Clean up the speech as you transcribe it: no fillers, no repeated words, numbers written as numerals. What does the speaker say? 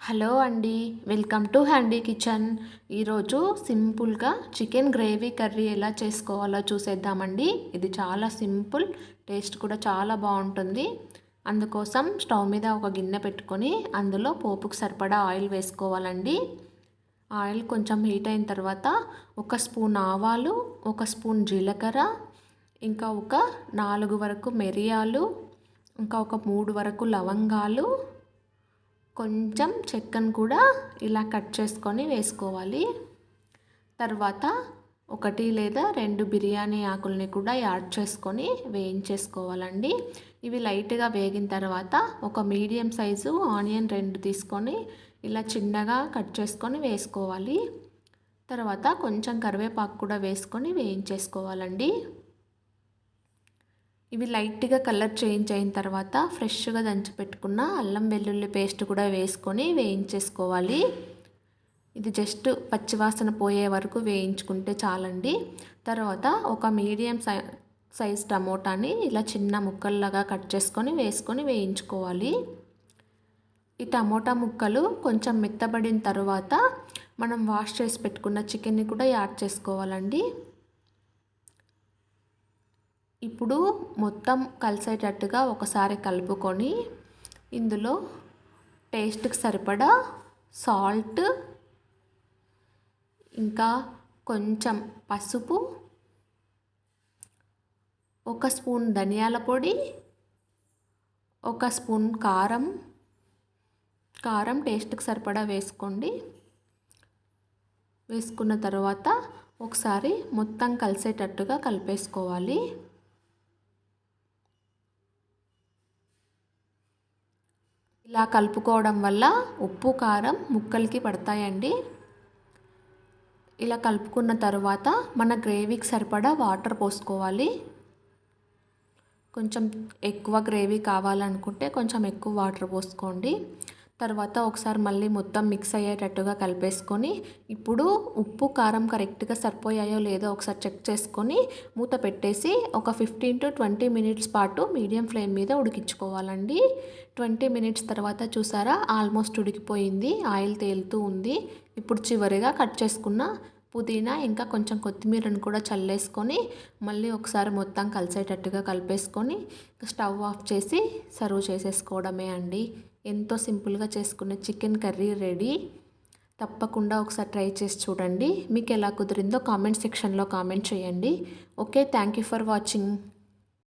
Hello అండి. Welcome to handy kitchen. ఈరోజు సింపుల్గా చికెన్ గ్రేవీ కర్రీ ఎలా చేసుకోవాలో చూసేద్దామండి. ఇది చాలా సింపుల్, టేస్ట్ కూడా చాలా బాగుంటుంది. అందుకోసం స్టవ్ మీద ఒక గిన్నె పెట్టుకొని అందులో పోపుకు సరిపడా ఆయిల్ వేసుకోవాలండి. ఆయిల్ కొంచెం హీట్ అయిన తర్వాత ఒక స్పూన్ ఆవాలు, ఒక స్పూన్ జీలకర్ర, ఇంకా ఒక 4 వరకు మిరియాలు, ఇంకా ఒక 3 వరకు లవంగాలు, కొంచెం చెక్కను కూడా ఇలా కట్ చేసుకొని వేసుకోవాలి. తర్వాత 1 లేదా 2 బిర్యానీ ఆకుల్ని కూడా యాడ్ చేసుకొని వేయించేసుకోవాలండి. ఇవి లైట్గా వేగిన తర్వాత ఒక మీడియం సైజు ఆనియన్ 2 తీసుకొని ఇలా చిన్నగా కట్ చేసుకొని వేసుకోవాలి. తర్వాత కొంచెం కరివేపాకు కూడా వేసుకొని వేయించేసుకోవాలండి. ఇవి లైట్గా కలర్ చేంజ్ అయిన తర్వాత ఫ్రెష్గా దంచి పెట్టుకున్న అల్లం వెల్లుల్లి పేస్ట్ కూడా వేసుకొని వేయించేసుకోవాలి. ఇది జస్ట్ పచ్చివాసన పోయే వరకు వేయించుకుంటే చాలండి. తర్వాత ఒక మీడియం సైజ్ టమోటాని ఇలా చిన్న ముక్కల్లాగా కట్ చేసుకొని వేసుకొని వేయించుకోవాలి. ఈ టమోటా ముక్కలు కొంచెం మెత్తబడిన తర్వాత మనం వాష్ చేసి పెట్టుకున్న చికెన్ని కూడా యాడ్ చేసుకోవాలండి. ఇప్పుడు మొత్తం కలిసేటట్టుగా ఒకసారి కలుపుకొని ఇందులో టేస్ట్కి సరిపడా సాల్ట్, ఇంకా కొంచెం పసుపు, ఒక స్పూన్ ధనియాల పొడి, ఒక స్పూన్ కారం టేస్ట్కి సరిపడా వేసుకోండి. వేసుకున్న తర్వాత ఒకసారి మొత్తం కలిసేటట్టుగా కలిపేసుకోవాలి. ఇలా కలుపుకోవడం వల్ల ఉప్పు కారం ముక్కలకి పడతాయండి. ఇలా కలుపుకున్న తర్వాత మన గ్రేవీకి సరిపడా వాటర్ పోసుకోవాలి. కొంచెం ఎక్కువ గ్రేవీ కావాలనుకుంటే కొంచెం ఎక్కువ వాటర్ పోసుకోండి. తర్వాత ఒకసారి మళ్ళీ మొత్తం మిక్స్ అయ్యేటట్టుగా కలిపేసుకొని ఇప్పుడు ఉప్పు కారం కరెక్ట్గా సరిపోయాయో లేదో ఒకసారి చెక్ చేసుకొని మూత పెట్టేసి ఒక 15 to 20 మినిట్స్ పాటు మీడియం ఫ్లేమ్ మీద ఉడికించుకోవాలండి. 20 మినిట్స్ తర్వాత చూసారా, ఆల్మోస్ట్ ఉడికిపోయింది, ఆయిల్ తేలుతూ ఉంది. ఇప్పుడు చివరిగా కట్ చేసుకున్న పుదీనా ఇంకా కొంచెం కొత్తిమీరను కూడా చల్లేసుకొని మళ్ళీ ఒకసారి మొత్తం కలిసేటట్టుగా కలిపేసుకొని స్టవ్ ఆఫ్ చేసి సర్వ్ చేసేసుకోవడమే అండి. ఎంతో సింపుల్గా చేసుకునే చికెన్ కర్రీ రెడీ. తప్పకుండా ఒకసారి ట్రై చేసి చూడండి. మీకు ఎలా కుదిరిందో కామెంట్ సెక్షన్లో కామెంట్ చేయండి. Okay, thank you for watching.